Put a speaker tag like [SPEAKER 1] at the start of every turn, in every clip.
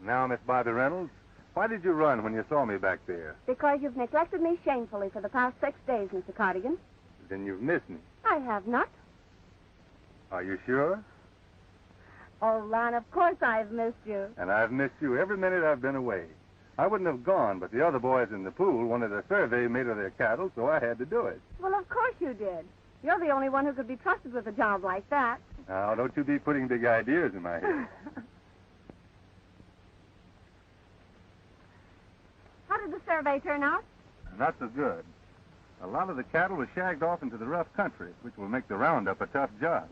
[SPEAKER 1] Now, Miss Bobby Reynolds, why did you run when you saw me back there?
[SPEAKER 2] Because you've neglected me shamefully for the past 6 days, Mr. Cardigan.
[SPEAKER 1] Then you've missed me.
[SPEAKER 2] I have not.
[SPEAKER 1] Are you sure?
[SPEAKER 2] Oh, Lon, of course I've missed you.
[SPEAKER 1] And I've missed you every minute I've been away. I wouldn't have gone, but the other boys in the pool wanted a survey made of their cattle, so I had to do it.
[SPEAKER 2] Well, of course you did. You're the only one who could be trusted with a job like that.
[SPEAKER 1] Now, don't you be putting big ideas in my head.
[SPEAKER 2] How did the survey turn out?
[SPEAKER 1] Not so good. A lot of the cattle was shagged off into the rough country, which will make the roundup a tough job.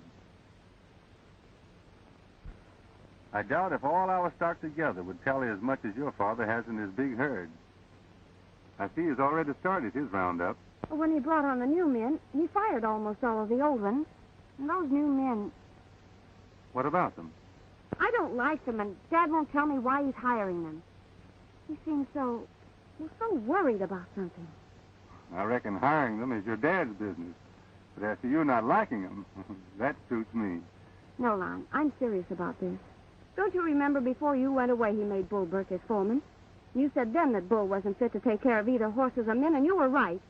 [SPEAKER 1] I doubt if all our stock together would tally as much as your father has in his big herd. I see he's already started his roundup.
[SPEAKER 2] When he brought on the new men, he fired almost all of the old ones. And those new men...
[SPEAKER 1] What about them?
[SPEAKER 2] I don't like them, and Dad won't tell me why he's hiring them. He seems so worried about something.
[SPEAKER 1] I reckon hiring them is your dad's business. But as to you not liking them, that suits me.
[SPEAKER 2] No, Lon, I'm serious about this. Don't you remember before you went away he made Bull Burke his foreman? You said then that Bull wasn't fit to take care of either horses or men, and you were right.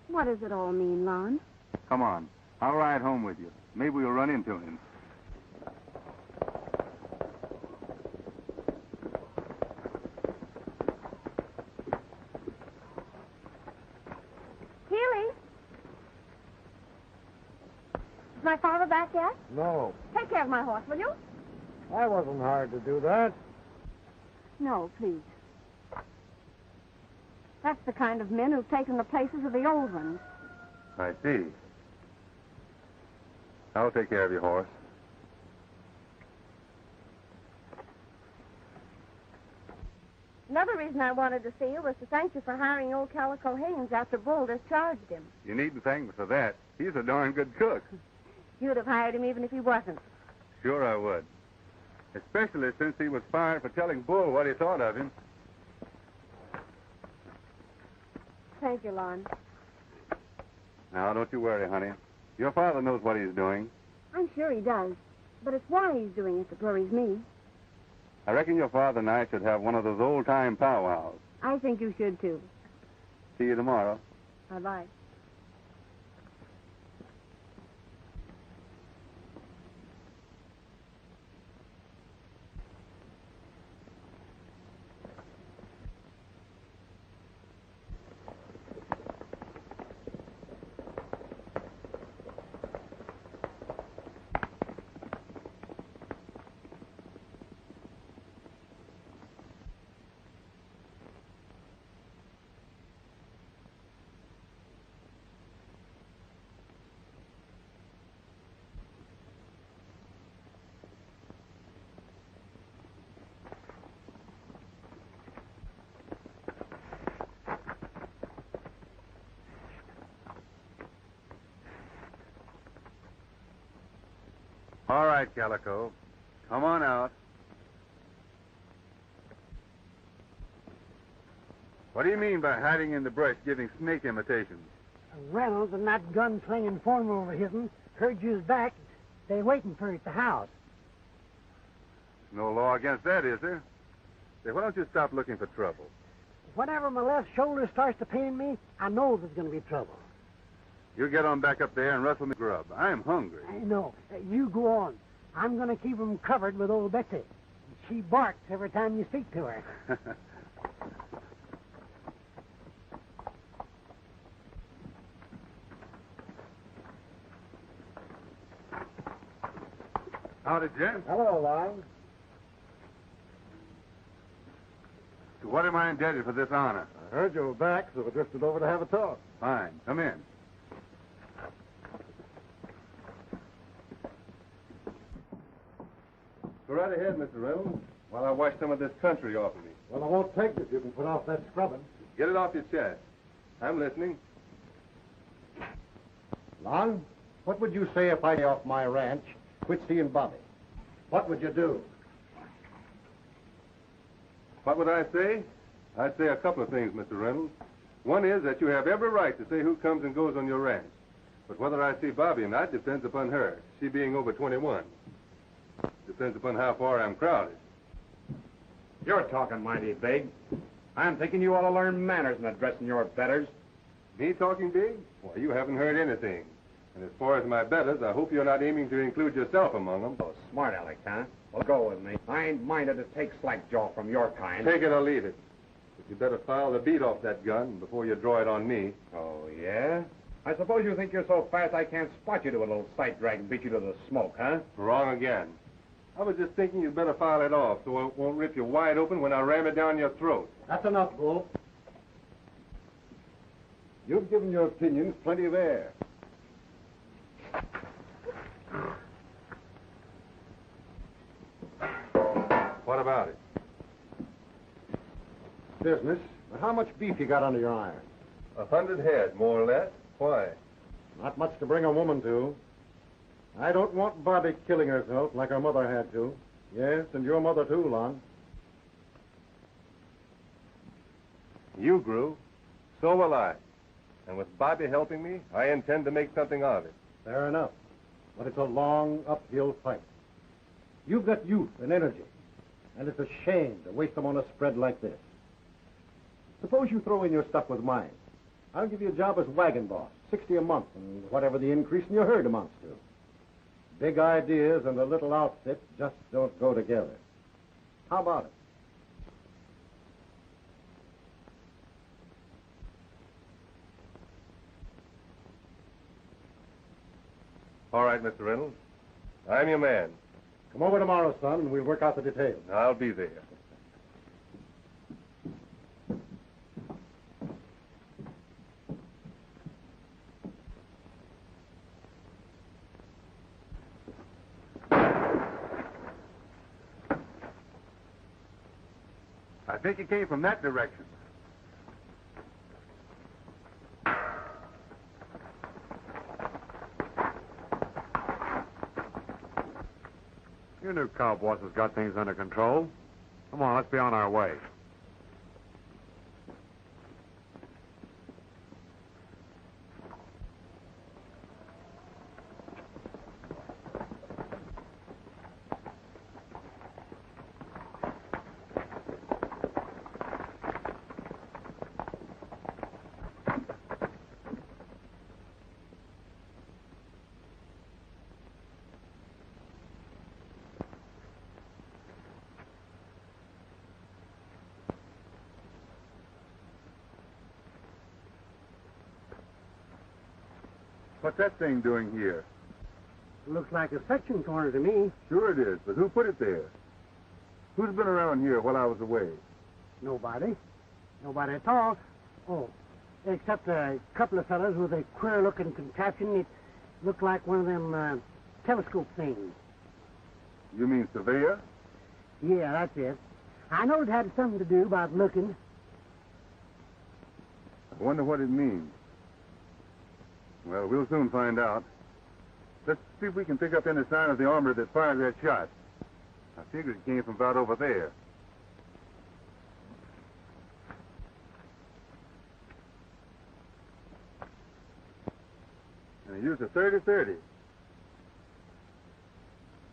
[SPEAKER 2] What does it all mean, Lon?
[SPEAKER 1] Come on. I'll ride home with you. Maybe we'll run into him.
[SPEAKER 2] Healy? Is my father back yet?
[SPEAKER 3] No,
[SPEAKER 2] Take care of my horse, will you?
[SPEAKER 3] I wasn't hired to do that.
[SPEAKER 2] No, please. That's the kind of men who've taken the places of the old ones.
[SPEAKER 1] I see. I'll take care of your horse.
[SPEAKER 2] Another reason I wanted to see you was to thank you for hiring old Calico Haynes after Bull discharged him.
[SPEAKER 1] You needn't thank me for that. He's a darn good cook.
[SPEAKER 2] You'd have hired him even if he wasn't.
[SPEAKER 1] Sure I would. Especially since he was fired for telling Bull what he thought of him.
[SPEAKER 2] Thank you, Lon.
[SPEAKER 1] Now, don't you worry, honey. Your father knows what he's doing.
[SPEAKER 2] I'm sure he does. But it's why he's doing it that worries me.
[SPEAKER 1] I reckon your father and I should have one of those old-time powwows.
[SPEAKER 2] I think you should, too.
[SPEAKER 1] See you tomorrow.
[SPEAKER 2] Bye-bye.
[SPEAKER 1] All right, Calico. Come on out. What do you mean by hiding in the brush giving snake imitations?
[SPEAKER 3] Reynolds and that gun-slinging foreman over his'n heard you's back. They waiting for you at the house.
[SPEAKER 1] No law against that, is there? Say, why don't you stop looking for trouble?
[SPEAKER 3] Whenever my left shoulder starts to pain me, I know there's going to be trouble.
[SPEAKER 1] You get on back up there and rustle me grub. I'm hungry.
[SPEAKER 3] I know. You go on. I'm going to keep 'em covered with old Betsy. She barks every time you speak to her.
[SPEAKER 1] Howdy, Jim.
[SPEAKER 3] Hello, Lon.
[SPEAKER 1] To what am I indebted for this honor?
[SPEAKER 3] I heard you were back, so I drifted over to have a talk.
[SPEAKER 1] Fine. Come in. Go right ahead, Mr. Reynolds, while I wash some of this country off of me.
[SPEAKER 3] Well, I won't take it if you can put off that scrubbing.
[SPEAKER 1] Get it off your chest. I'm listening.
[SPEAKER 4] Lon, what would you say if I off my ranch, quit seeing Bobby? What would you do?
[SPEAKER 1] What would I say? I'd say a couple of things, Mr. Reynolds. One is that you have every right to say who comes and goes on your ranch. But whether I see Bobby or not depends upon her, she being over 21. Depends upon how far I'm crowded.
[SPEAKER 5] You're talking mighty big. I'm thinking you ought to learn manners in addressing your betters.
[SPEAKER 1] Me talking big? Why, you haven't heard anything. And as far as my betters, I hope you're not aiming to include yourself among them.
[SPEAKER 5] Oh, smart aleck, huh? Well, go with me. I ain't minded to take slackjaw from your kind.
[SPEAKER 1] Take it or leave it. But you better file the beat off that gun before you draw it on me.
[SPEAKER 5] Oh, yeah? I suppose you think you're so fast I can't spot you to a little sight drag and beat you to the smoke, huh?
[SPEAKER 1] Wrong again. I was just thinking you'd better file it off so it won't rip you wide open when I ram it down your throat.
[SPEAKER 4] That's enough, Bull. You've given your opinions plenty of air.
[SPEAKER 1] What about it?
[SPEAKER 4] Business. But how much beef you got under your iron?
[SPEAKER 1] 100 head, more or less. Why?
[SPEAKER 4] Not much to bring a woman to. I don't want Bobby killing herself like her mother had to. Yes, and your mother too, Lon.
[SPEAKER 1] You grew. So will I. And with Bobby helping me, I intend to make something of it.
[SPEAKER 4] Fair enough. But it's a long uphill fight. You've got youth and energy. And it's a shame to waste them on a spread like this. Suppose you throw in your stuff with mine. I'll give you a job as wagon boss, 60 a month, and whatever the increase in your herd amounts to. Big ideas and a little outfit just don't go together. How about it?
[SPEAKER 1] All right, Mr. Reynolds. I'm your man.
[SPEAKER 4] Come over tomorrow, son, and we'll work out the details.
[SPEAKER 1] I'll be there. I think it came from that direction.
[SPEAKER 5] Your new cowboss has got things under control. Come on, let's be on our way.
[SPEAKER 1] What's that thing doing here?
[SPEAKER 3] Looks like a section corner to me.
[SPEAKER 1] Sure it is, but who put it there? Who's been around here while I was away?
[SPEAKER 3] Nobody. Nobody at all. Oh, except a couple of fellows with a queer-looking contraption. It looked like one of them telescope things.
[SPEAKER 1] You mean surveyor?
[SPEAKER 3] Yeah, that's it. I know it had something to do about looking.
[SPEAKER 1] I wonder what it means. Well, we'll soon find out. Let's see if we can pick up any sign of the armor that fired that shot. I figured it came from about over there. And he used a 30-30.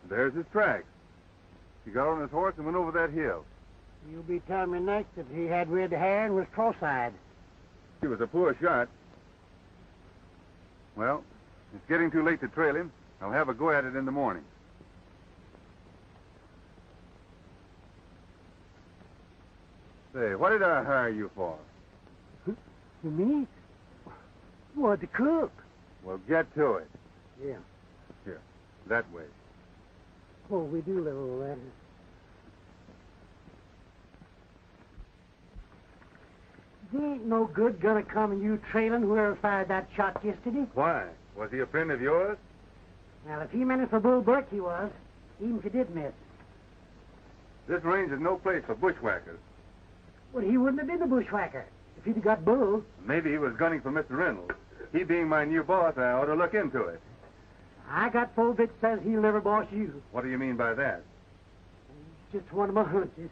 [SPEAKER 1] There's his tracks. He got on his horse and went over that hill.
[SPEAKER 3] You'll be telling me next that he had red hair and was cross-eyed.
[SPEAKER 1] He was a poor shot. Well, it's getting too late to trail him. I'll have a go at it in the morning. Say, what did I hire you for?
[SPEAKER 3] You me? What, to cook?
[SPEAKER 1] Well, get to it.
[SPEAKER 3] Yeah.
[SPEAKER 1] Here, that way.
[SPEAKER 3] Oh, we do live over there. There ain't no good gonna come and you trailing whoever fired that shot yesterday.
[SPEAKER 1] Why? Was he a friend of yours?
[SPEAKER 3] Well, if he meant it for Bull Burke, he was. Even if he did miss.
[SPEAKER 1] This range is no place for bushwhackers.
[SPEAKER 3] Well, he wouldn't have been a bushwhacker if he'd have got Bull.
[SPEAKER 1] Maybe he was gunning for Mr. Reynolds. He being my new boss, I ought to look into it.
[SPEAKER 3] I got full bit says he'll never boss you.
[SPEAKER 1] What do you mean by that?
[SPEAKER 3] It's just one of my hunches.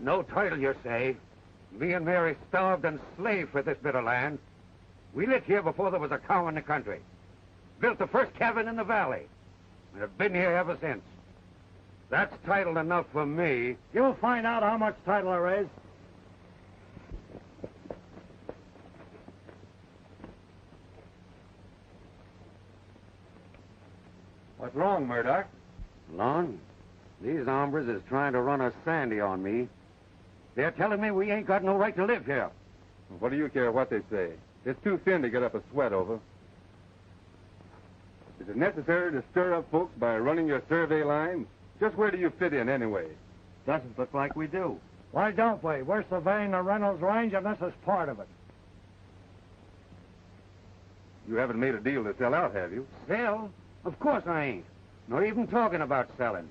[SPEAKER 6] No title, you say? Me and Mary starved and slaved for this bit of land. We lived here before there was a cow in the country. Built the first cabin in the valley. And have been here ever since. That's title enough for me.
[SPEAKER 3] You'll find out how much title there is.
[SPEAKER 1] What's wrong, Murdoch?
[SPEAKER 6] Lon, these hombres is trying to run a Sandy on me. They're telling me we ain't got no right to live here.
[SPEAKER 1] What do you care what they say? It's too thin to get up a sweat over. Is it necessary to stir up folks by running your survey lines? Just where do you fit in, anyway?
[SPEAKER 6] Doesn't look like we do.
[SPEAKER 3] Why don't we? We're surveying the Reynolds Range, and this is part of it.
[SPEAKER 1] You haven't made a deal to sell out, have you?
[SPEAKER 6] Sell? Of course I ain't. Nor even talking about selling.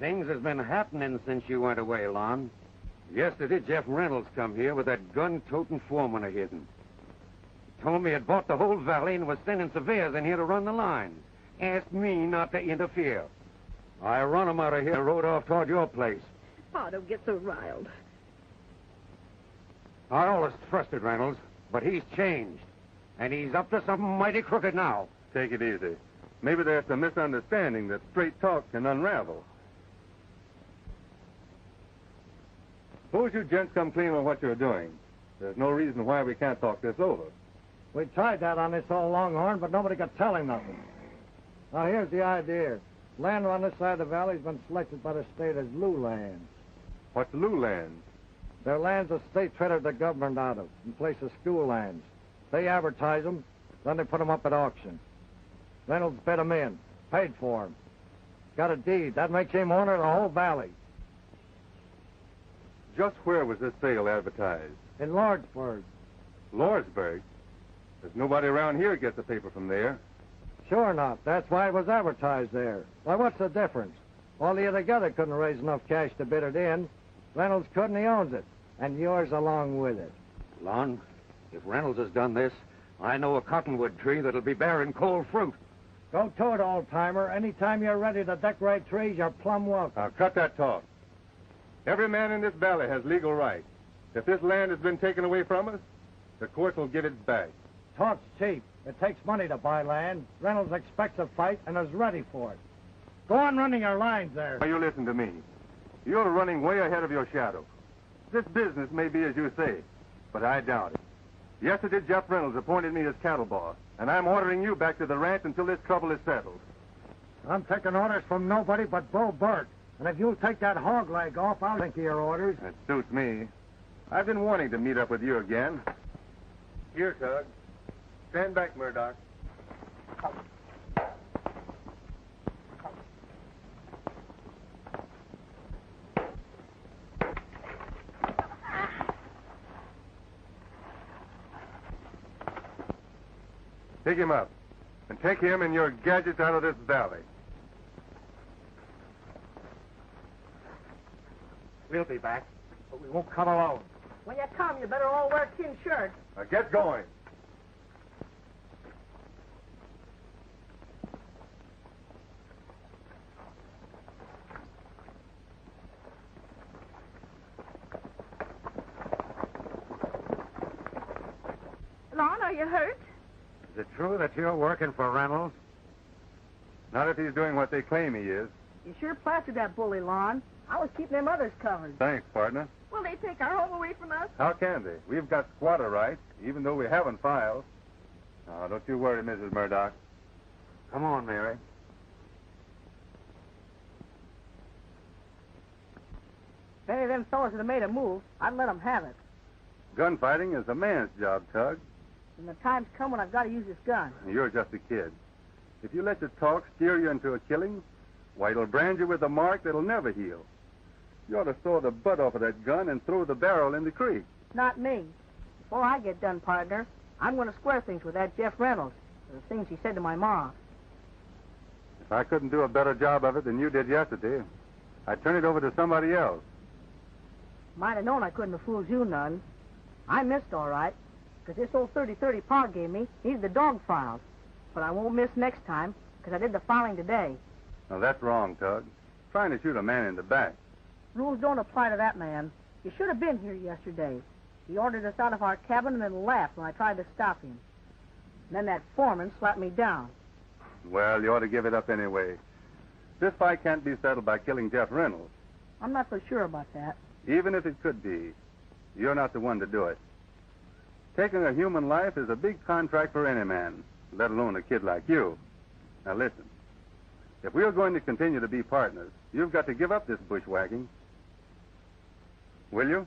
[SPEAKER 6] Things has been happening since you went away, Lon. Yesterday, Jeff Reynolds come here with that gun-toting foreman of hidden. Told me he'd bought the whole valley and was sending surveyors in here to run the lines. Asked me not to interfere. I run him out of here and rode off toward your place.
[SPEAKER 7] Oh, don't get so riled.
[SPEAKER 6] I always trusted Reynolds, but he's changed. And he's up to something mighty crooked now.
[SPEAKER 1] Take it easy. Maybe there's some misunderstanding that straight talk can unravel. Suppose you gents come clean on what you're doing. There's no reason why we can't talk this over.
[SPEAKER 3] We tried that on this old Longhorn, but nobody could tell him nothing. Now, here's the idea. Land on this side of the valley's been selected by the state as Lou lands.
[SPEAKER 1] What's Lou lands?
[SPEAKER 3] They're lands the state traded the government out of, in place of school lands. They advertise them, then they put them up at auction. Reynolds bid them in, paid for them. Got a deed. That makes him owner of the whole valley.
[SPEAKER 1] Just where was this sale advertised?
[SPEAKER 3] In Lordsburg.
[SPEAKER 1] Lordsburg? There's nobody around here gets a paper from there.
[SPEAKER 3] Sure not. That's why it was advertised there. Why, what's the difference? All of you together couldn't raise enough cash to bid it in. Reynolds couldn't, he owns it. And yours along with it.
[SPEAKER 6] Lon, if Reynolds has done this, I know a cottonwood tree that'll be bearing cold fruit.
[SPEAKER 3] Go to it, old-timer. Anytime you're ready to decorate trees, you're plumb welcome.
[SPEAKER 1] Now, cut that talk. Every man in this valley has legal right. If this land has been taken away from us, the courts will give it back.
[SPEAKER 3] Talk's cheap. It takes money to buy land. Reynolds expects a fight and is ready for it. Go on running your lines there.
[SPEAKER 1] Now, you listen to me. You're running way ahead of your shadow. This business may be as you say, but I doubt it. Yesterday, Jeff Reynolds appointed me as cattle boss, and I'm ordering you back to the ranch until this trouble is settled.
[SPEAKER 3] I'm taking orders from nobody but Bo Burke. And if you'll take that hog leg off, I'll think of your orders.
[SPEAKER 1] That suits me. I've been wanting to meet up with you again. Here, Tug. Stand back, Murdoch. Pick him up, and take him and your gadgets out of this valley.
[SPEAKER 3] We'll be back, but we won't come alone.
[SPEAKER 7] When you come, you better all wear tin shirts.
[SPEAKER 1] Now get going.
[SPEAKER 7] Lon, are you hurt?
[SPEAKER 6] Is it true that you're working for Reynolds?
[SPEAKER 1] Not if he's doing what they claim he is.
[SPEAKER 7] You sure plastered that bully, Lon. I was keeping them others covered.
[SPEAKER 1] Thanks, partner.
[SPEAKER 7] Will they take our home away from us?
[SPEAKER 1] How can they? We've got squatter rights, even though we haven't filed. Now, don't you worry, Mrs. Murdoch.
[SPEAKER 6] Come on, Mary.
[SPEAKER 7] If any of them fellas had made a move, I'd let them have it.
[SPEAKER 1] Gunfighting is a man's job, Tug.
[SPEAKER 7] And the time's come when I've got to use this gun.
[SPEAKER 1] You're just a kid. If you let your talk steer you into a killing, why, it'll brand you with a mark that'll never heal. You ought to saw the butt off of that gun and throw the barrel in the creek.
[SPEAKER 7] Not me. Before I get done, partner, I'm going to square things with that Jeff Reynolds for the things he said to my ma.
[SPEAKER 1] If I couldn't do a better job of it than you did yesterday, I'd turn it over to somebody else.
[SPEAKER 7] Might have known I couldn't have fooled you none. I missed all right, because this old 30-30 Pa gave me needed the dog files. But I won't miss next time, because I did the filing today.
[SPEAKER 1] Now, that's wrong, Tug. Trying to shoot a man in the back.
[SPEAKER 7] Rules don't apply to that man. You should have been here yesterday. He ordered us out of our cabin and then laughed when I tried to stop him. And then that foreman slapped me down.
[SPEAKER 1] Well, you ought to give it up anyway. This fight can't be settled by killing Jeff Reynolds.
[SPEAKER 7] I'm not so sure about that.
[SPEAKER 1] Even if it could be, you're not the one to do it. Taking a human life is a big contract for any man, let alone a kid like you. Now listen, if we're going to continue to be partners, you've got to give up this bushwhacking. Will you?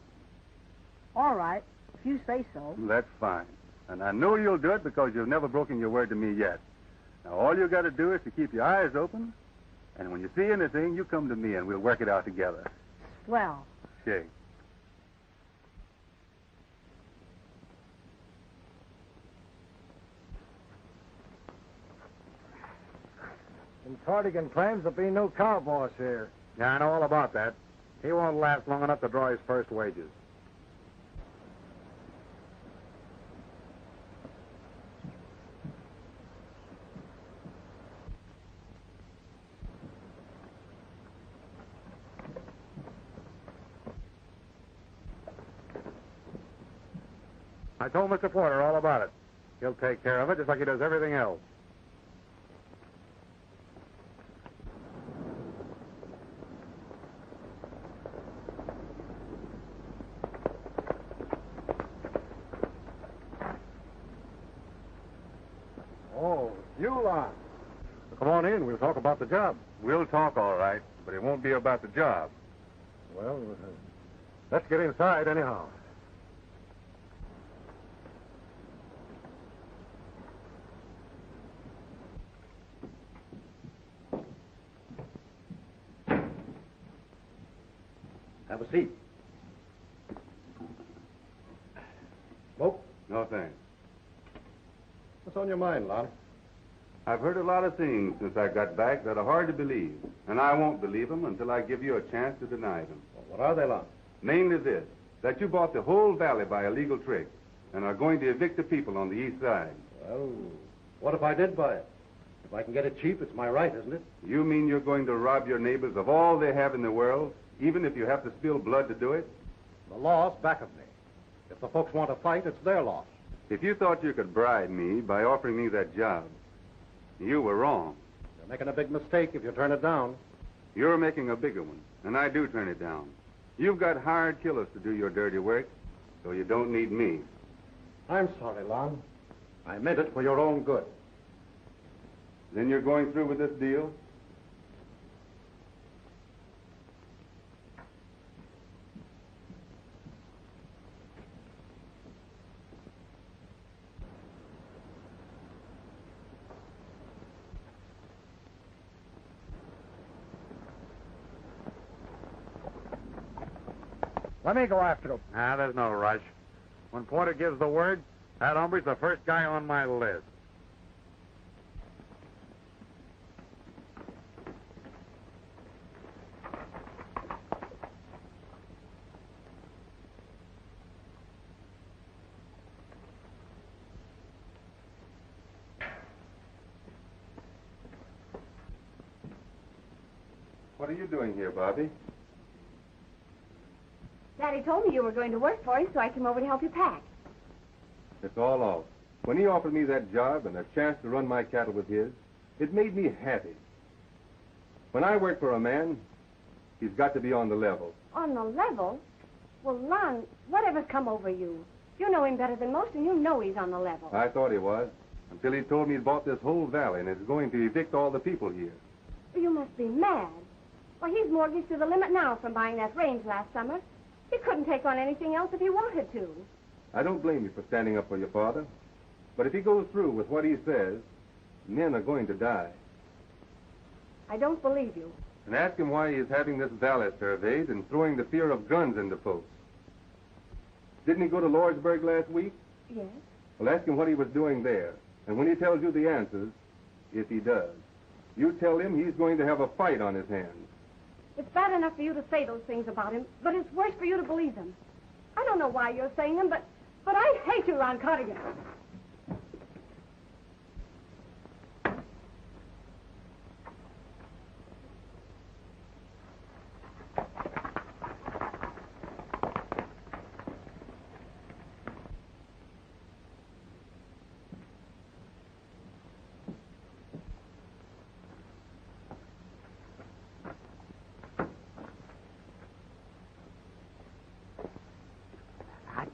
[SPEAKER 7] All right, if you say so.
[SPEAKER 1] That's fine. And I know you'll do it because you've never broken your word to me yet. Now, all you got to do is to keep your eyes open, and when you see anything, you come to me and we'll work it out together.
[SPEAKER 7] Swell.
[SPEAKER 1] Shake.
[SPEAKER 3] And Cardigan claims there'll be no cow boss here.
[SPEAKER 5] Yeah, I know all about that. He won't last long enough to draw his first wages. I told Mr. Porter all about it. He'll take care of it just like he does everything else.
[SPEAKER 3] Oh, you Lon.
[SPEAKER 5] Come on in. We'll talk about the job.
[SPEAKER 1] We'll talk all right, but it won't be about the job.
[SPEAKER 5] Well, let's get inside anyhow.
[SPEAKER 4] Have a seat. Smoke?
[SPEAKER 1] No thanks.
[SPEAKER 4] What's on your mind, Lon?
[SPEAKER 1] I've heard a lot of things since I got back that are hard to believe, and I won't believe them until I give you a chance to deny them.
[SPEAKER 4] Well, what are they, Lon?
[SPEAKER 1] Namely this, that you bought the whole valley by a legal trick and are going to evict the people on the east side.
[SPEAKER 4] Well, what if I did buy it? If I can get it cheap, it's my right, isn't it?
[SPEAKER 1] You mean you're going to rob your neighbors of all they have in the world, even if you have to spill blood to do it?
[SPEAKER 4] The law's back of me. If the folks want to fight, it's their loss.
[SPEAKER 1] If you thought you could bribe me by offering me that job, you were wrong.
[SPEAKER 4] You're making a big mistake if you turn it down.
[SPEAKER 1] You're making a bigger one, and I do turn it down. You've got hired killers to do your dirty work, so you don't need me.
[SPEAKER 4] I'm sorry, Lon. I meant it for your own good.
[SPEAKER 1] Then you're going through with this deal?
[SPEAKER 3] Let me go after him.
[SPEAKER 5] There's no rush. When Porter gives the word, that hombre's the first guy on my list.
[SPEAKER 1] What are you doing here, Bobby?
[SPEAKER 2] Daddy told me you were going to work for him, so I came over to help you pack.
[SPEAKER 1] It's all off. When he offered me that job and a chance to run my cattle with his, it made me happy. When I work for a man, he's got to be on the level.
[SPEAKER 2] On the level? Well, Lon, whatever's come over you? You know him better than most, and you know he's on the level.
[SPEAKER 1] I thought he was, until he told me he'd bought this whole valley and is going to evict all the people here.
[SPEAKER 2] You must be mad. Well, he's mortgaged to the limit now from buying that range last summer. He couldn't take on anything else if he wanted to.
[SPEAKER 1] I don't blame you for standing up for your father, but if he goes through with what he says, men are going to die.
[SPEAKER 2] I don't believe you.
[SPEAKER 1] And ask him why he is having this valley surveyed and throwing the fear of guns into folks. Didn't he go to Lordsburg last week?
[SPEAKER 2] Yes?
[SPEAKER 1] Well, ask him what he was doing there. And when he tells you the answers, if he does, you tell him he's going to have a fight on his hands.
[SPEAKER 2] It's bad enough for you to say those things about him, but it's worse for you to believe them. I don't know why you're saying them, but I hate you, Ron Cardigan.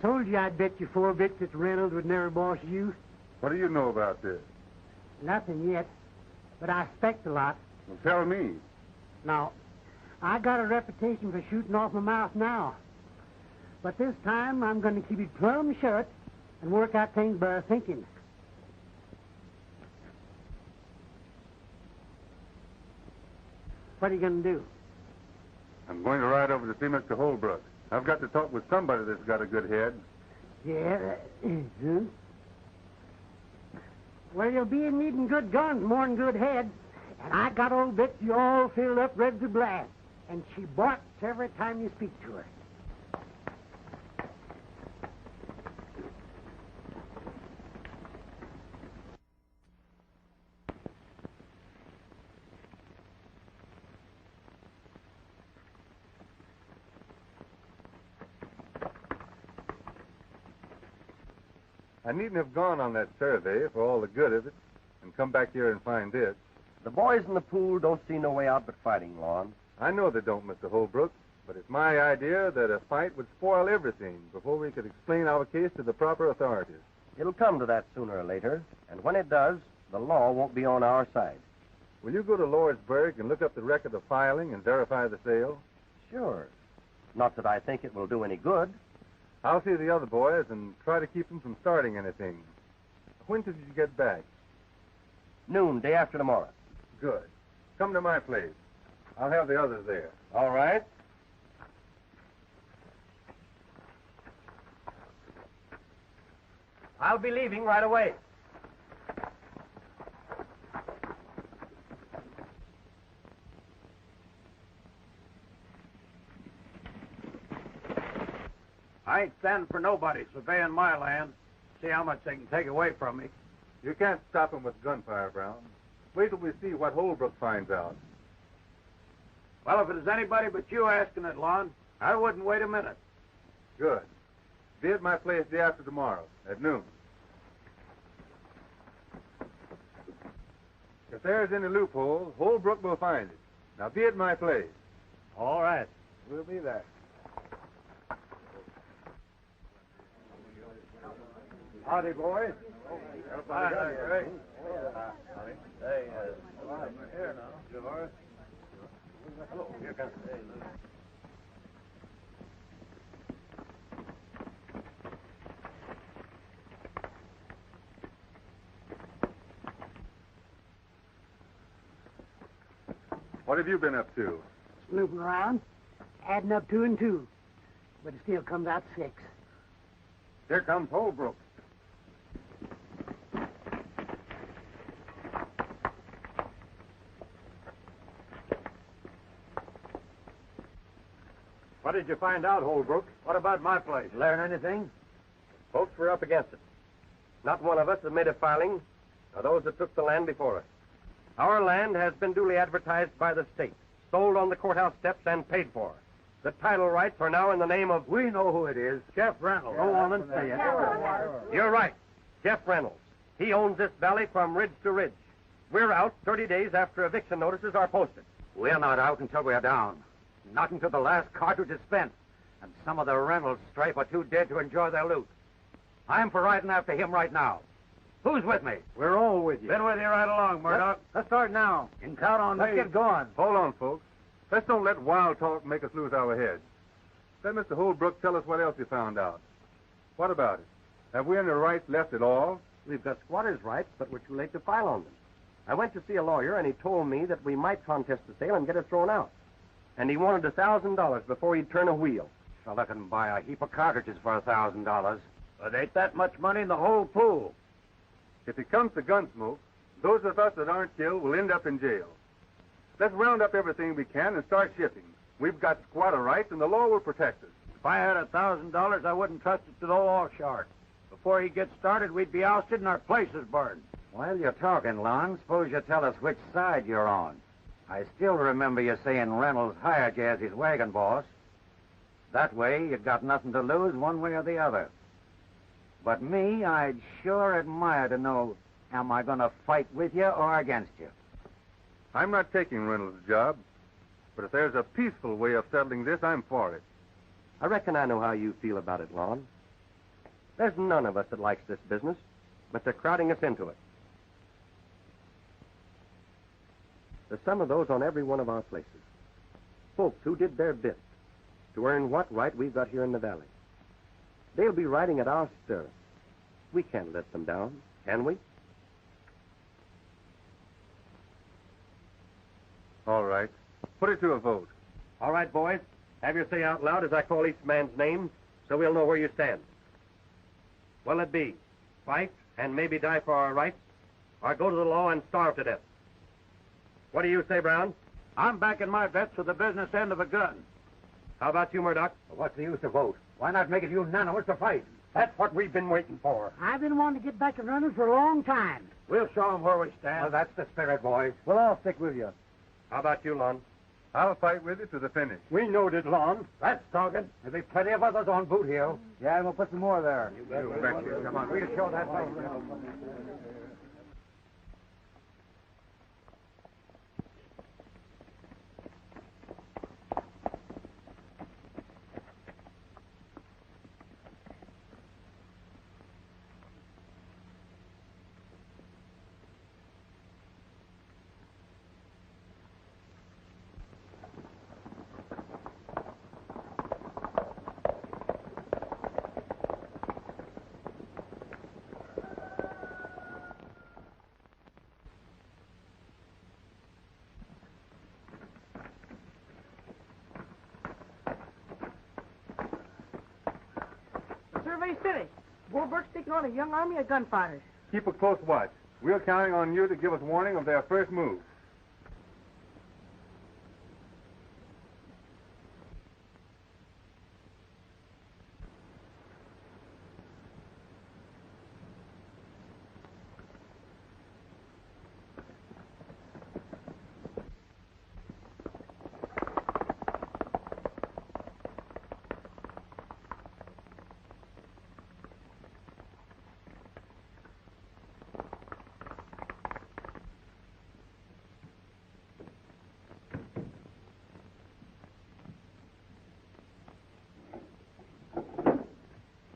[SPEAKER 8] told you I'd bet you 4 bits that Reynolds would never boss you.
[SPEAKER 1] What do you know about this?
[SPEAKER 8] Nothing yet, but I expect a lot.
[SPEAKER 1] Well, tell me.
[SPEAKER 8] Now, I got a reputation for shooting off my mouth now. But this time, I'm going to keep it plumb shut and work out things by thinking. What are you going to do?
[SPEAKER 1] I'm going to ride over to see Mr. Holbrook. I've got to talk with somebody that's got a good head.
[SPEAKER 8] Yeah. Well, you'll be in needing good guns more than good heads. And I got old Betsy all filled up ready to blast. And she barks every time you speak to her.
[SPEAKER 1] I needn't have gone on that survey for all the good of it and come back here and find this.
[SPEAKER 9] The boys in the pool don't see no way out but fighting, Lon.
[SPEAKER 1] I know they don't, Mr. Holbrook, but it's my idea that a fight would spoil everything before we could explain our case to the proper authorities.
[SPEAKER 9] It'll come to that sooner or later, and when it does, the law won't be on our side.
[SPEAKER 1] Will you go to Lordsburg and look up the record of filing and verify the sale?
[SPEAKER 9] Sure. Not that I think it will do any good.
[SPEAKER 1] I'll see the other boys and try to keep them from starting anything. When did you get back?
[SPEAKER 9] Noon, day after tomorrow.
[SPEAKER 1] Good. Come to my place. I'll have the others there.
[SPEAKER 9] All right. I'll be leaving right away.
[SPEAKER 6] I ain't standing for nobody surveying my land. See how much they can take away from me.
[SPEAKER 1] You can't stop them with gunfire, Brown. Wait till we see what Holbrook finds out.
[SPEAKER 6] Well, if it is anybody but you asking it, Lon, I wouldn't wait a minute.
[SPEAKER 1] Good. Be at my place day after tomorrow, at noon. If there's any loophole, Holbrook will find it. Now be at my place.
[SPEAKER 6] All right. We'll be there.
[SPEAKER 3] Howdy, boys.
[SPEAKER 6] Hey,
[SPEAKER 3] Here now. George. Hello. Here comes.
[SPEAKER 1] What have you been up to?
[SPEAKER 8] Snooping around, adding up 2 and 2. But it still comes out 6.
[SPEAKER 6] here comes Holbrook.
[SPEAKER 3] What did you find out, Holbrook?
[SPEAKER 6] What about my place?
[SPEAKER 3] Learn anything?
[SPEAKER 9] Folks were up against it. Not one of us that made a filing are those that took the land before us. Our land has been duly advertised by the state, sold on the courthouse steps, and paid for. The title rights are now in the name of...
[SPEAKER 3] We know who it is. Jeff Reynolds.
[SPEAKER 9] Go on and say it. You're right. Jeff Reynolds. He owns this valley from ridge to ridge. We're out 30 days after eviction notices are posted.
[SPEAKER 6] We're not out until we're down. Not until the last cartridge is spent. And some of the Reynolds stripe are too dead to enjoy their loot. I'm for riding after him right now. Who's with me?
[SPEAKER 3] We're all with you.
[SPEAKER 6] Been with you right along, Murdoch.
[SPEAKER 3] Let's start now.
[SPEAKER 6] And count on me.
[SPEAKER 3] Let's get going.
[SPEAKER 1] Hold on, folks. Let's don't let wild talk make us lose our heads. Let Mr. Holbrook tell us what else he found out. What about it? Have we any rights left at all?
[SPEAKER 9] We've got squatters' rights, but we're too late to file on them. I went to see a lawyer, and he told me that we might contest the sale and get it thrown out. And he wanted $1,000 before he'd turn a wheel.
[SPEAKER 6] Fella can buy a heap of cartridges for $1,000. But ain't that much money in the whole pool.
[SPEAKER 1] If it comes to Gunsmoke, those of us that aren't killed will end up in jail. Let's round up everything we can and start shipping. We've got squatter rights, and the law will protect us.
[SPEAKER 6] If I had $1,000, I wouldn't trust it to the law shark. Before he gets started, we'd be ousted and our places burned. While you're talking, Lon, suppose you tell us which side you're on. I still remember you saying Reynolds hired you as his wagon boss. That way, you got nothing to lose one way or the other. But me, I'd sure admire to know, am I going to fight with you or against you?
[SPEAKER 1] I'm not taking Reynolds' job, but if there's a peaceful way of settling this, I'm for it.
[SPEAKER 9] I reckon I know how you feel about it, Lon. There's none of us that likes this business, but they're crowding us into it. There's some of those on every one of our places. Folks who did their bit to earn what right we've got here in the valley. They'll be riding at our stirrups. We can't let them down, can we?
[SPEAKER 1] All right. Put it to a vote.
[SPEAKER 9] All right, boys. Have your say out loud as I call each man's name, so we'll know where you stand. What'll it be? Fight and maybe die for our rights, or go to the law and starve to death? What do you say, Brown?
[SPEAKER 6] I'm backing my bets with the business end of a gun.
[SPEAKER 9] How about you, Murdoch?
[SPEAKER 5] What's the use to vote? Why not make it unanimous to fight? That's what we've been waiting for.
[SPEAKER 8] I've been wanting to get back to running for a long time.
[SPEAKER 6] We'll show them where we stand.
[SPEAKER 5] Well, that's the spirit, boys.
[SPEAKER 3] Well, I'll stick with you.
[SPEAKER 9] How about you, Lon?
[SPEAKER 1] I'll fight with you to the finish.
[SPEAKER 5] We knowed it, Lon. That's talking. There'll be plenty of others on Boot Hill.
[SPEAKER 3] Yeah, and we'll put some more there.
[SPEAKER 1] You betcha.
[SPEAKER 5] Come on, we'll show that.
[SPEAKER 7] Survey's finished. Bull Burke's taking on a young army of gunfighters.
[SPEAKER 1] Keep a close watch. We're counting on you to give us warning of their first move.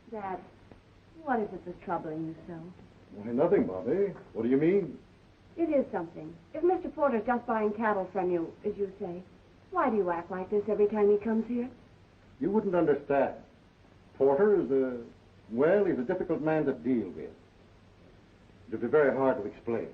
[SPEAKER 2] Dad, what is it that's troubling you so?
[SPEAKER 4] Why, nothing, Bobby. What do you mean?
[SPEAKER 2] It is something. If Mr. Porter's just buying cattle from you, as you say, why do you act like this every time he comes here?
[SPEAKER 4] You wouldn't understand. Porter is he's a difficult man to deal with. It'd be very hard to explain.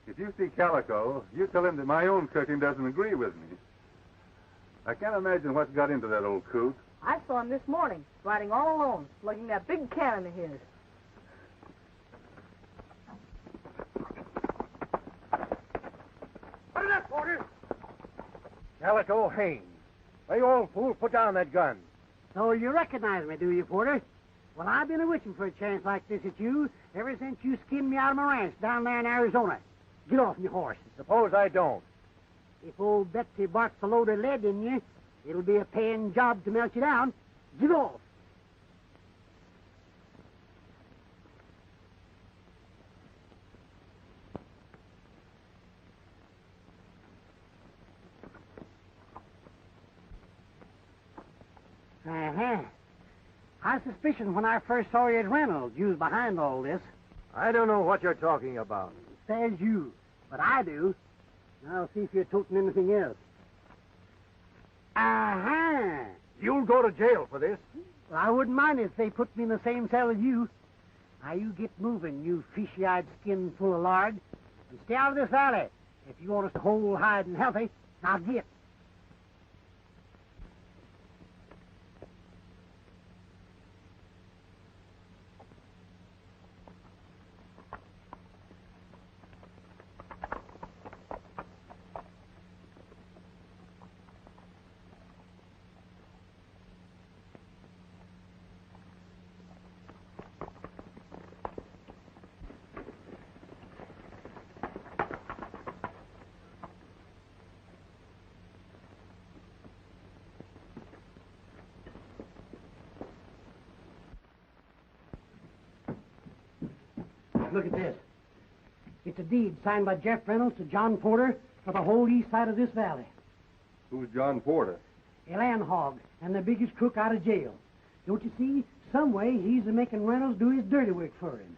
[SPEAKER 1] If you see Calico, you tell him that my own cooking doesn't agree with me. I can't imagine what's got into that old coot.
[SPEAKER 7] I saw him this morning, riding all alone, lugging that big cannon of his.
[SPEAKER 5] What is that, Porter? Calico Haines. Hey, old fool, put down that gun.
[SPEAKER 8] So you recognize me, do you, Porter? Well, I've been a-wishing for a chance like this at you ever since you skinned me out of my ranch down there in Arizona. Get off your horse.
[SPEAKER 5] Suppose I don't.
[SPEAKER 8] If old Betsy barks a load of lead in you, it'll be a paying job to melt you down. Get off. Uh-huh. I suspicioned when I first saw you at Reynolds, you was behind all this.
[SPEAKER 3] I don't know what you're talking about.
[SPEAKER 8] Says you, but I do. I'll see if you're toting anything else. Uh-huh.
[SPEAKER 3] You'll go to jail for this.
[SPEAKER 8] Well, I wouldn't mind if they put me in the same cell as you. Now, you get moving, you fishy-eyed skin full of lard. And stay out of this valley. If you want us to whole, hide, and healthy, now get. look at this. It's a deed signed by Jeff Reynolds to John Porter for the whole east side of this valley.
[SPEAKER 1] Who's John Porter?
[SPEAKER 8] A land hog and the biggest crook out of jail. Don't you see? Some way he's making Reynolds do his dirty work for him.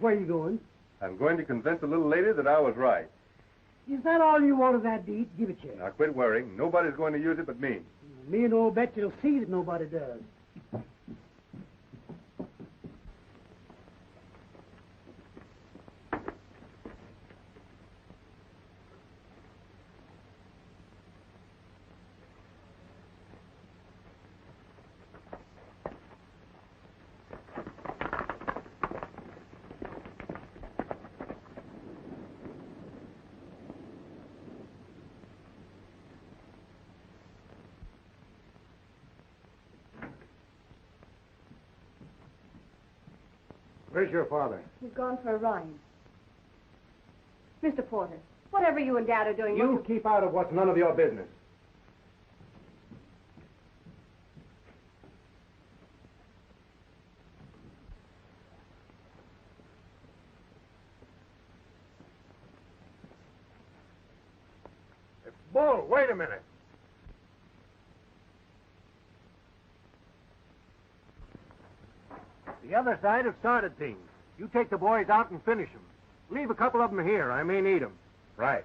[SPEAKER 8] Where are you going?
[SPEAKER 1] I'm going to convince the little lady that I was right.
[SPEAKER 8] Is that all you want of that deed? Give it here.
[SPEAKER 1] Now quit worrying. Nobody's going to use it but me.
[SPEAKER 8] Me and old Betsy will see that nobody does.
[SPEAKER 5] Where's your father?
[SPEAKER 2] He's gone for a ride. Mr. Porter, whatever you and Dad are doing...
[SPEAKER 5] You keep out of what's none of your business. Bull, wait a minute.
[SPEAKER 3] The other side have started things. You take the boys out and finish them. Leave a couple of them here. I may need them.
[SPEAKER 5] Right.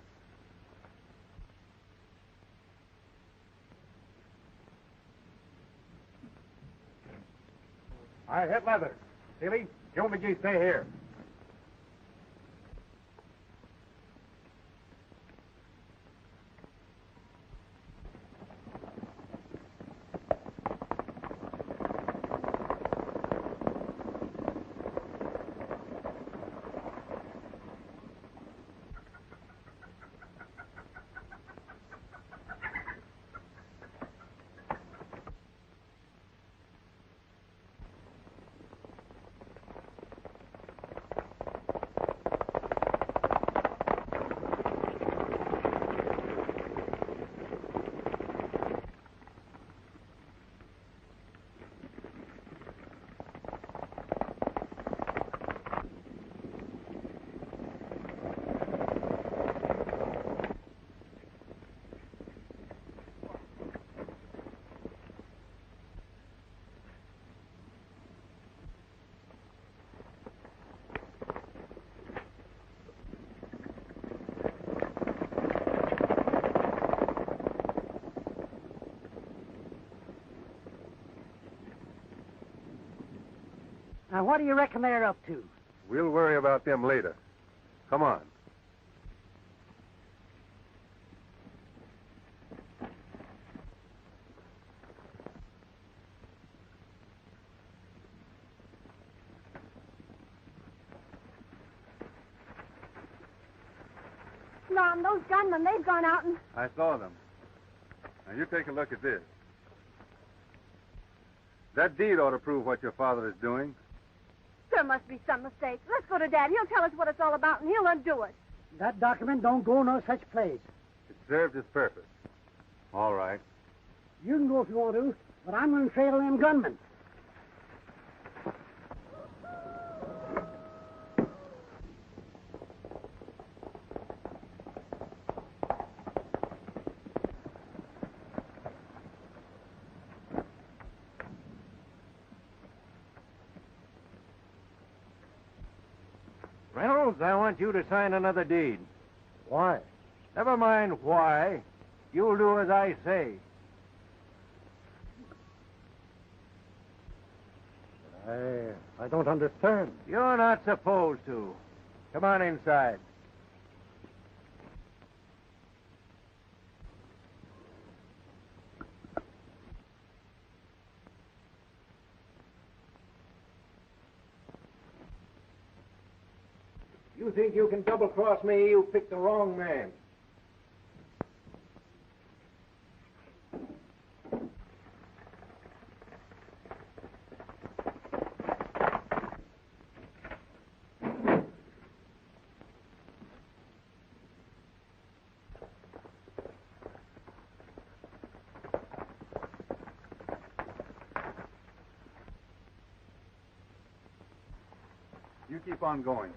[SPEAKER 5] All right, hit leather. Seeley, Joe McGee, stay here.
[SPEAKER 8] Now, what do you reckon they're up to?
[SPEAKER 1] We'll worry about them later. Come on.
[SPEAKER 2] Mom, those gunmen, they've gone out and...
[SPEAKER 1] I saw them. Now, you take a look at this. That deed ought to prove what your father is doing.
[SPEAKER 2] There must be some mistake. Let's go to Dad. He'll tell us what it's all about, and he'll undo it.
[SPEAKER 8] That document don't go no such place.
[SPEAKER 1] It served its purpose. All right.
[SPEAKER 8] You can go if you want to, but I'm going to trail them gunmen.
[SPEAKER 3] Reynolds, I want you to sign another deed.
[SPEAKER 4] Why?
[SPEAKER 3] Never mind why. You'll do as I say.
[SPEAKER 4] I don't understand.
[SPEAKER 3] You're not supposed to. Come on inside. You think you can double-cross me? You picked the wrong man.
[SPEAKER 1] keep on going.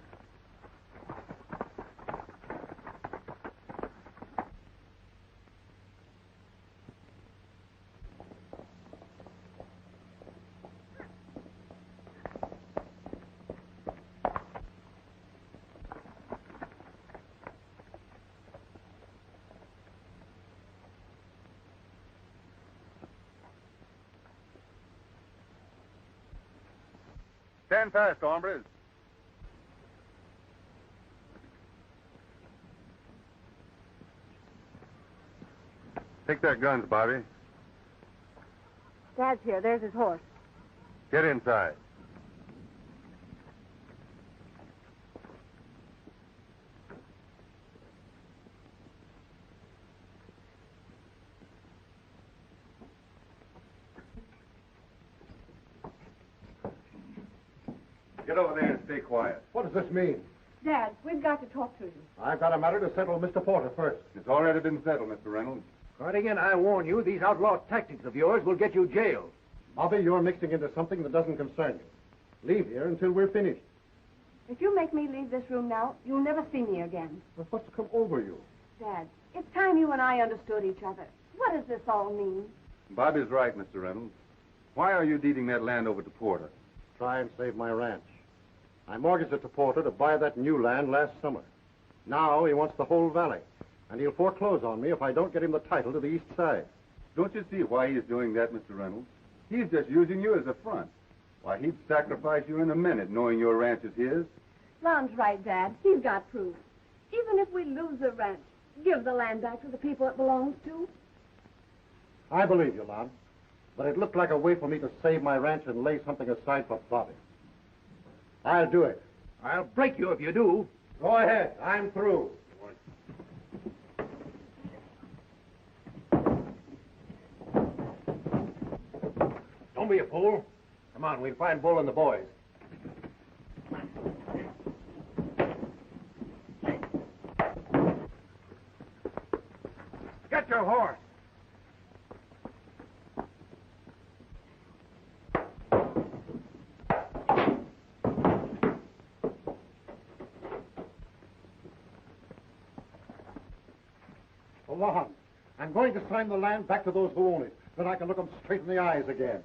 [SPEAKER 1] Stand fast, hombres. Take their guns, Bobby.
[SPEAKER 2] Dad's here. There's his horse.
[SPEAKER 1] Get inside. Get over there and stay quiet.
[SPEAKER 4] What does this mean?
[SPEAKER 2] Dad, we've got to talk to you.
[SPEAKER 4] I've got a matter to settle with Mr. Porter first.
[SPEAKER 1] It's already been settled, Mr. Reynolds.
[SPEAKER 3] Cardigan, I warn you, these outlaw tactics of yours will get you jailed.
[SPEAKER 4] Bobby, you're mixing into something that doesn't concern you. Leave here until we're finished.
[SPEAKER 2] If you make me leave this room now, you'll never see me again.
[SPEAKER 4] But what's come over you?
[SPEAKER 2] Dad, it's time you and I understood each other. What does this all mean?
[SPEAKER 1] Bobby's right, Mr. Reynolds. Why are you deeding that land over to Porter?
[SPEAKER 4] Try and save my ranch. I mortgaged it to Porter to buy that new land last summer. Now he wants the whole valley, and he'll foreclose on me if I don't get him the title to the east side.
[SPEAKER 1] Don't you see why he's doing that, Mr. Reynolds? He's just using you as a front. Why, he'd sacrifice you in a minute, knowing your ranch is his.
[SPEAKER 2] Lon's right, Dad. He's got proof. Even if we lose the ranch, give the land back to the people it belongs to.
[SPEAKER 4] I believe you, Lon. But it looked like a way for me to save my ranch and lay something aside for Bobby. I'll do it.
[SPEAKER 3] I'll break you if you do.
[SPEAKER 4] Go ahead. I'm through.
[SPEAKER 3] Don't be a fool. Come on, we'll find Bull and the boys. Get your horse.
[SPEAKER 4] Lon, I'm going to sign the land back to those who own it. Then I can look them straight in the eyes again.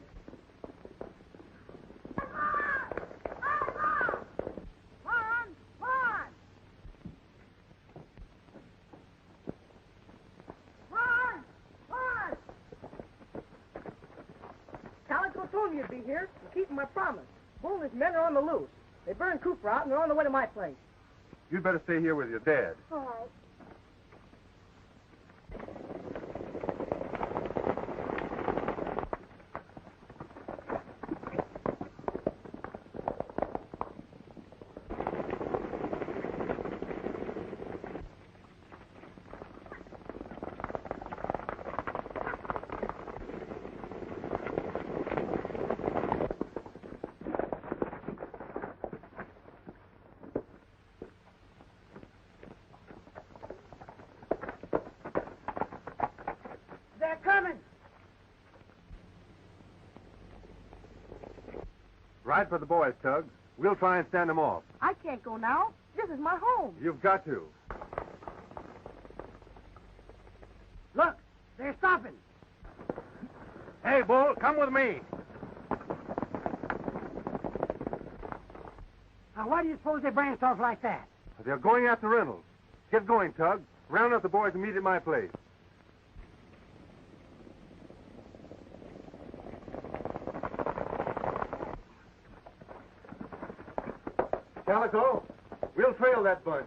[SPEAKER 7] Calico told me you'd be here. I'm keeping my promise. Bull and his men are on the loose. They burned Cooper out, and they're on the way to my place.
[SPEAKER 1] You'd better stay here with your dad.
[SPEAKER 2] All right.
[SPEAKER 7] They're coming.
[SPEAKER 1] Ride for the boys, Tug. We'll try and stand them off.
[SPEAKER 7] I can't go now. This is my home.
[SPEAKER 1] You've got to.
[SPEAKER 7] Look, they're stopping.
[SPEAKER 3] Hey, Bull, come with me.
[SPEAKER 8] Now, why do you suppose they branched off like that?
[SPEAKER 1] They're going after Reynolds. Get going, Tug. Round up the boys and meet at my place. Calico, we'll trail that bunch.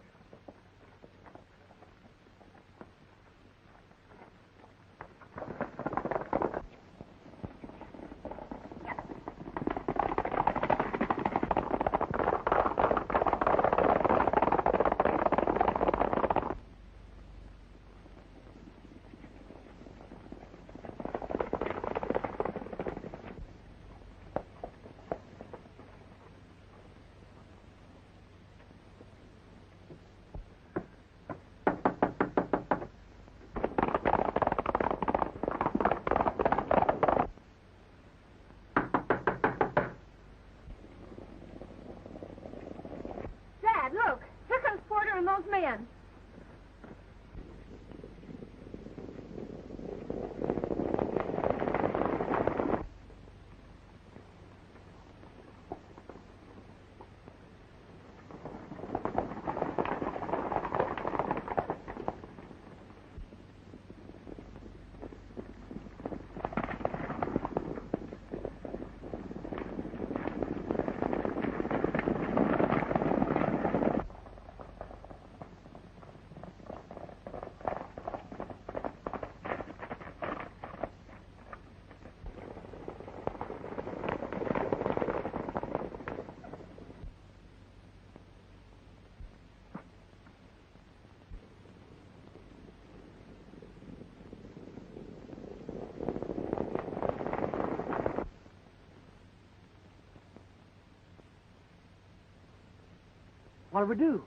[SPEAKER 8] do we do?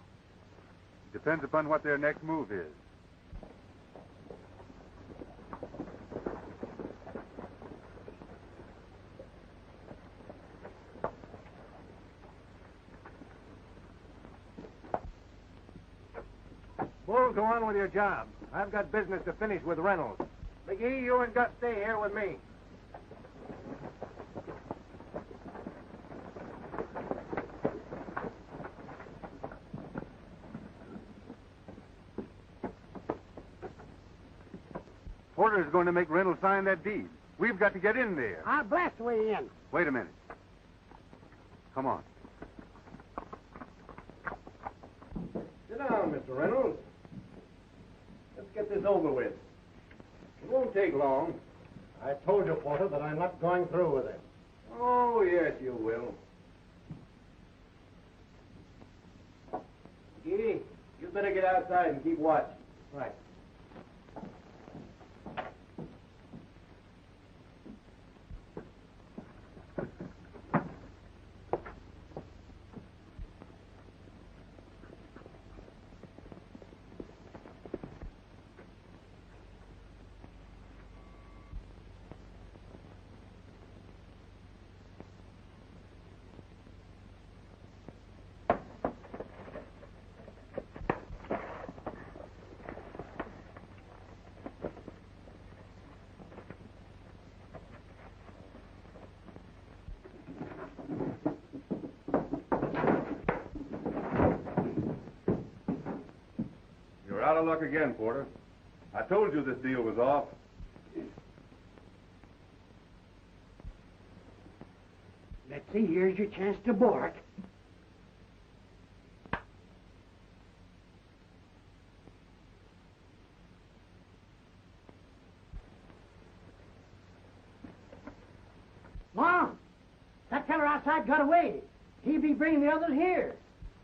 [SPEAKER 1] Depends upon what their next move is.
[SPEAKER 5] Bull, go on with your job. I've got business to finish with Reynolds. McGee, you and Gus stay here with me.
[SPEAKER 1] Porter's going to make Reynolds sign that deed. We've got to get in there.
[SPEAKER 8] I'll blast way in.
[SPEAKER 1] Wait a minute. Come on.
[SPEAKER 4] Sit down, Mr. Reynolds. Let's get this over with. It won't take long. I told you, Porter, that I'm not going through with it.
[SPEAKER 5] Oh, yes, you will. McGee, you better get outside and keep watch.
[SPEAKER 4] Right.
[SPEAKER 1] You're out of luck again, Porter. I told you this deal was off.
[SPEAKER 8] Let's see, here's your chance to bark. Mom, that feller outside got away. He'll be bringing the others here.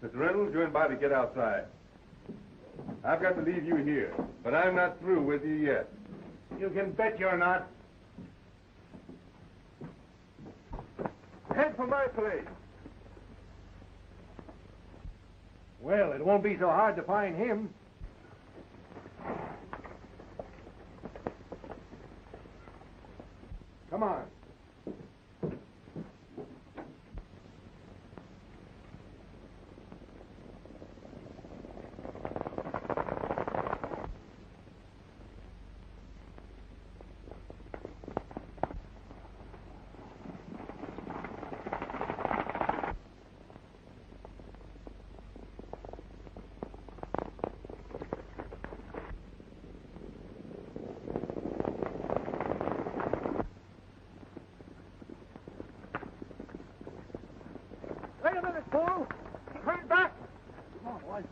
[SPEAKER 1] Mr. Reynolds, you're invited to get outside. I've got to leave you here, but I'm not through with you yet.
[SPEAKER 5] You can bet you're not.
[SPEAKER 1] Head for my place.
[SPEAKER 5] Well, it won't be so hard to find him. Come on.
[SPEAKER 8] Wait a minute, Bull. Turn back. Come on, boys.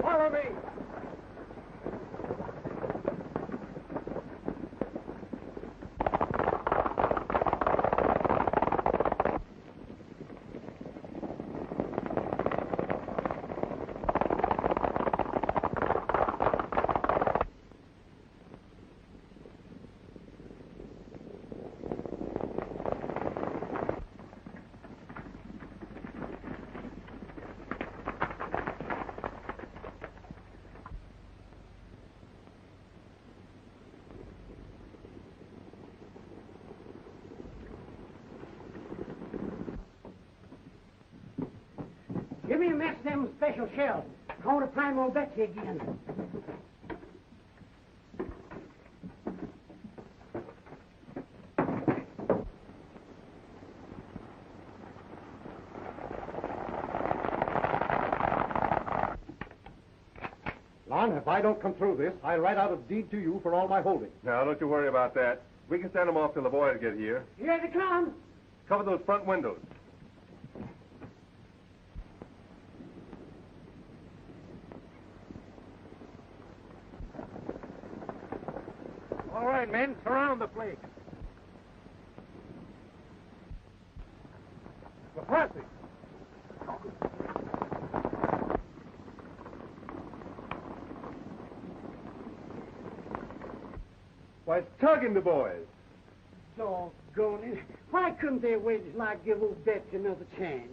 [SPEAKER 5] Follow me.
[SPEAKER 8] Give me a mess of them special shells. Call to Primo Betsy again.
[SPEAKER 4] Lon, if I don't come through this, I'll write out a deed to you for all my holdings.
[SPEAKER 1] Now, don't you worry about that. We can send them off till the boys get here.
[SPEAKER 8] Here they come.
[SPEAKER 1] Cover those front windows.
[SPEAKER 5] All right, men, surround the place. McCarthy.
[SPEAKER 1] Why, it's tugging the boys.
[SPEAKER 8] Doggone it. Why couldn't they wait till I give old Betsy another chance?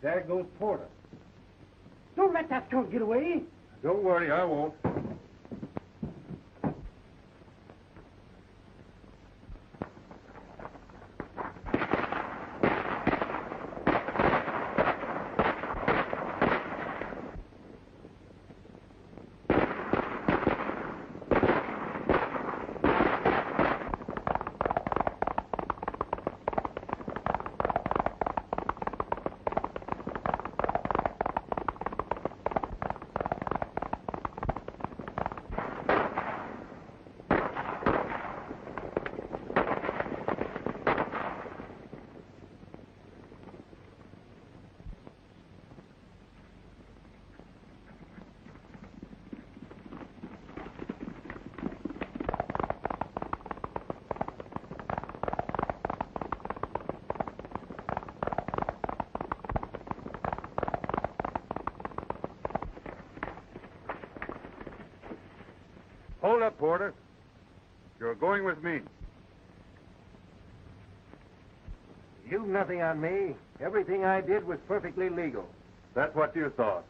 [SPEAKER 4] There goes Porter.
[SPEAKER 8] Don't let that skunk get away.
[SPEAKER 1] Don't worry, I won't. Hold up, Porter. You're going with me.
[SPEAKER 9] You've nothing on me. Everything I did was perfectly legal.
[SPEAKER 1] That's what you thought.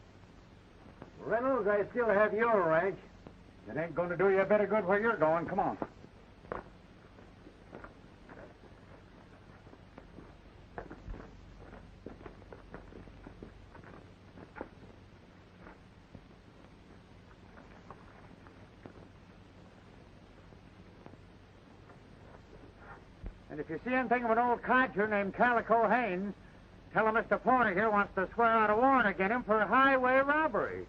[SPEAKER 9] Reynolds, I still have your ranch.
[SPEAKER 5] It ain't going to do you a bit of good where you're going. Come on. And if you see anything of an old codger named Calico Haynes, tell him Mr. Porter here wants to swear out a warrant against him for highway robbery.